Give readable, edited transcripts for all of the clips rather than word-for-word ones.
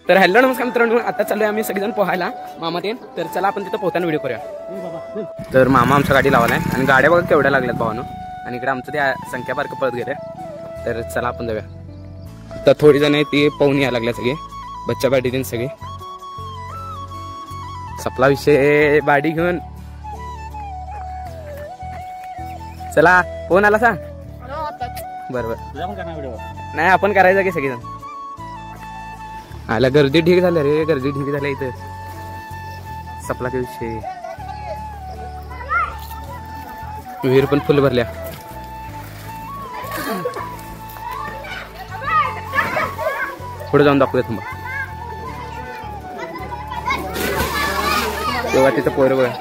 तर हॅलो नमस्कार मित्रांनो, आता चाललोय आम्ही सगळेजण पोहायला मामा ते. तर चला आपण तिथं पोहताना व्हिडिओ करूया. तर मामा आमच्या गाडी लावायला आहे आणि गाड्या बघा केवढ्या लागल्यात भावानो. आणि इकडे आमचं त्या संख्या पार्क पळत गेले. तर चला आपण जाऊया. आता थोडी जण आहे ती पाहून यायला लागल्या सगळे, बच्चा बाडी दिन सगळे. सपला विषय बाडी घेऊन चला. फोन आला सांग. बरोबर नाही आपण करायचं की सगळेजण. आला गर्दी ठीक झाली रे, गर्दी ठीक झाली इथं. सपला का विषय. विहीर पण फुल भरल्या. पुढे जाऊन दाखवूया थांबा. तेव्हा तिथं पोरं बघा.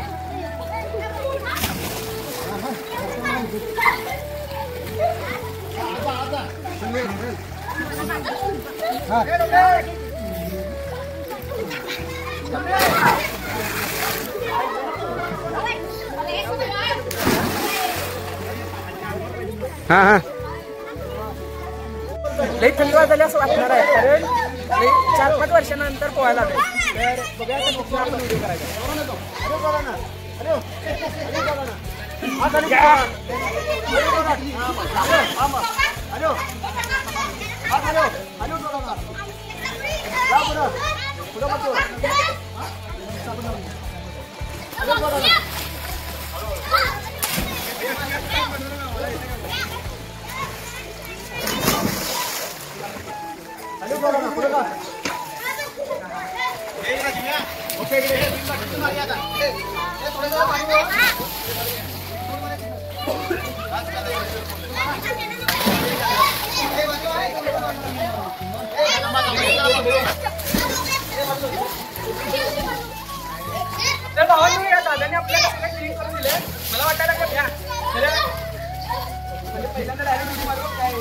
हा हा लई थंडी वाजली असं वाटणार आहे, कारण 4-5 वर्षानंतर पोहायला लागेल. तर बघूया आपण व्हिडिओ करायचा. तर भावांनी या दादाने आपल्याला सगळं क्लीन करून दिले. मला वाटायला का घ्या पहिल्यांदा डायरेक्ट मारून काय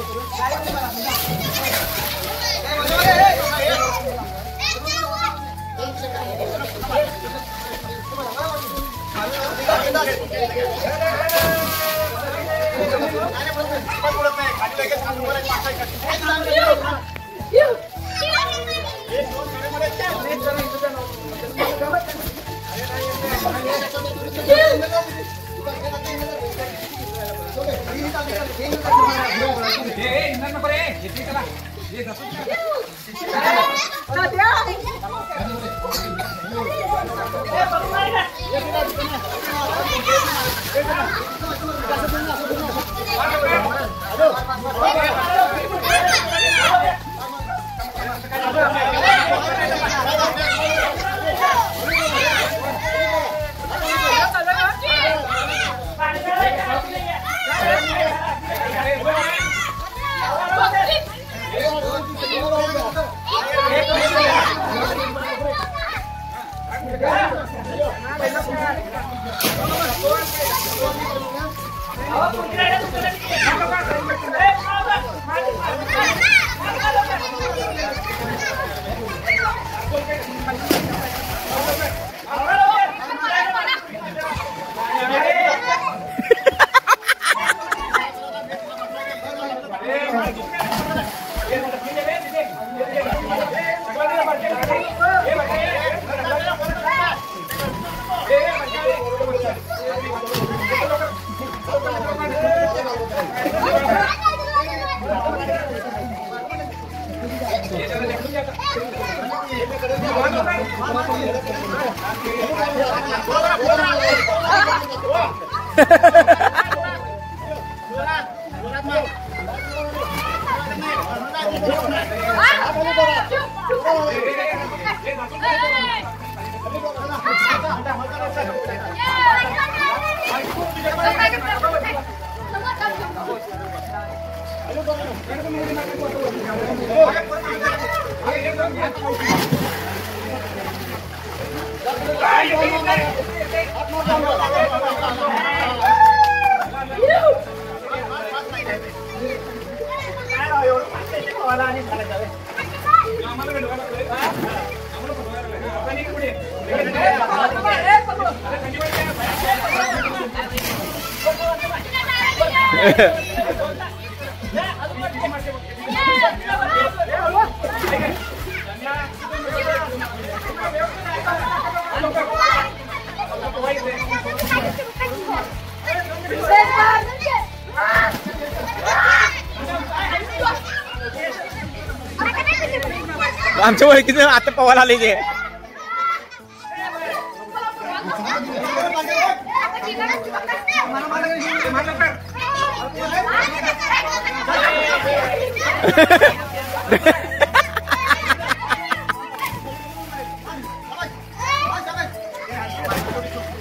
आमच्या ओळखीचं आता पवायला आले ते.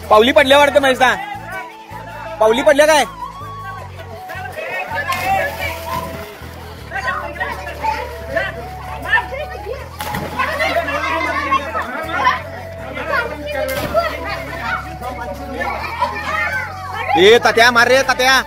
पावली पडल्या वाटतं मैसा. पावली पडल्या काय? ए तात्या मार रे तात्या.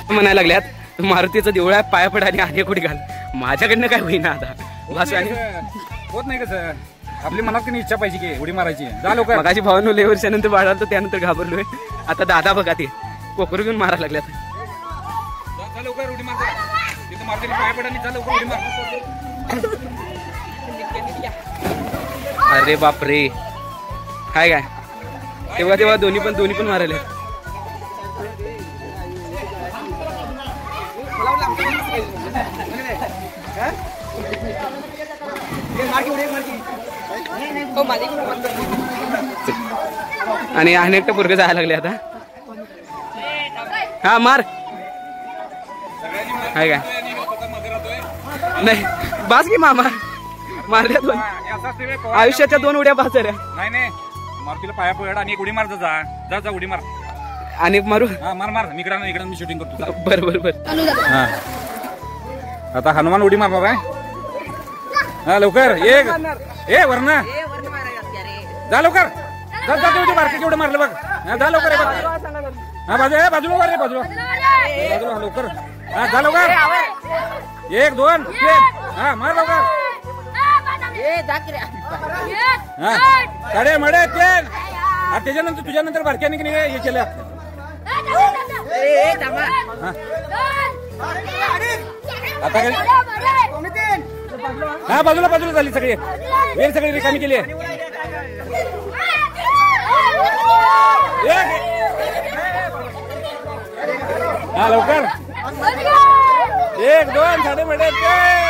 म्हणायला लागल्यात मारुतीचं देऊळ आहे, पाया पड आणि आधी कुठे घाल. माझ्याकडनं काय होईना आता. होत नाही कसं, आपली मनात काही इच्छा पाहिजे की उडी मारायची. जा लवकर. मगाची भावानं लय वर्षानंतर बाळाला तर त्यानंतर घाबरलोय. आता दादा बघा ते कोकरू घेऊन मारायला लागल्यात. लवकर उडी मार. तिथं मारते पाया पड आणि जा लवकर उडी मार. अरे बापरे काय काय तेव्हा तेव्हा दोन्ही पण मारायला. आणि अनेक पोरग जायला लागले आता. हा मार काय काय नाही बास की मामा मारल्या दोन. आयुष्याच्या 2 उड्या बास झाल्या. नाही मारुतीला पाया पड आणि एक उडी मार. जा जा उडी मार. आणि मारू. मार मार. मी इकडे मी शूटिंग करतो. बर. हा आता हनुमान उडी मारणार आहे. हा लवकर. एक ए वरना जा लवकर. जा जा तुझ्या बारके केवढे मारले बघ. जा लवकर. हा बाजूला वर रे बाजूला लवकर. हा जा लवकर. 1 2 3 हा मार लवकर. हा साडे मडे 3. त्याच्यानंतर तुझ्यानंतर बारक्याने हे केलं. आता काय हा बाजूला झाली सगळी. वेळ सगळी रिकामी केली. हा लवकर. 1 2 साडे मडे 3.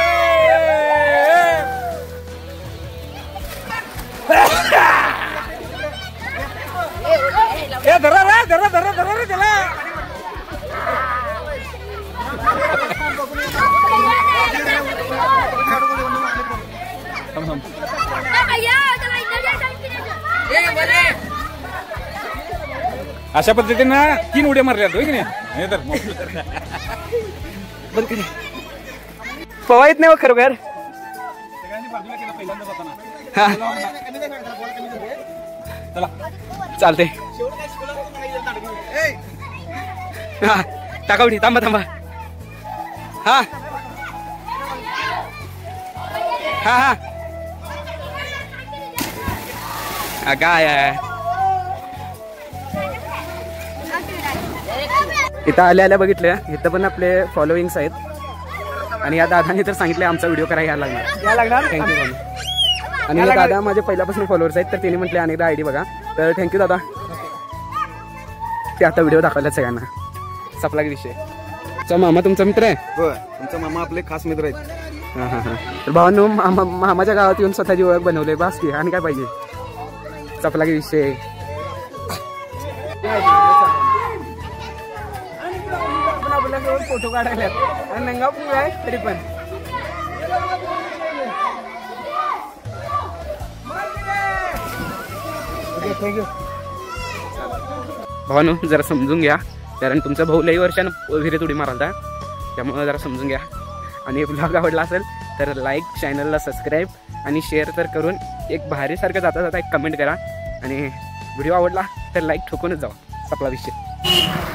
धरा रे त्याला. अशा पद्धतीनं 3 उड्या मारल्या होय की नाही. पवा येत नाही खरोखर. चालते हा टाकावडी. थांबा. हा काय इथं आल्या बघितलं. इथं पण आपले फॉलोईंग्स आहेत. आणि या दादाने तर सांगितलं आमचा व्हिडिओ करायला यायला लागणार. थँक्यू. आणि हे दादा माझे पहिल्यापासून फॉलोअर्स आहेत. तर त्यांनी म्हटले अनेकदा ID बघा. तर थँक्यू दादा. ते आता व्हिडिओ दाखवला सगळ्यांना. सपला विषय. मामा तुमचा मित्र आहे. तुमचा मामा आपले खास मित्र आहेत. हा. तर भावांनो मामाच्या गावात येऊन स्वतःची ओळख बनवले बास की. आणि काय पाहिजे. सपला विषय. फोटो काढायला आणि नंगापूर आहे तरी पण. भावानो जरा समजून घ्या. कारण तुमचा भाऊ लई वर्षानं विहिरीत उडी मारला. त्यामुळे जरा समजून घ्या. आणि ब्लॉग आवडला असेल तर लाईक, चॅनलला सबस्क्राईब आणि शेअर तर करून एक भारीसारखं जाता एक कमेंट करा. आणि व्हिडिओ आवडला तर लाईक ठोकूनच जावा, आपला विषय.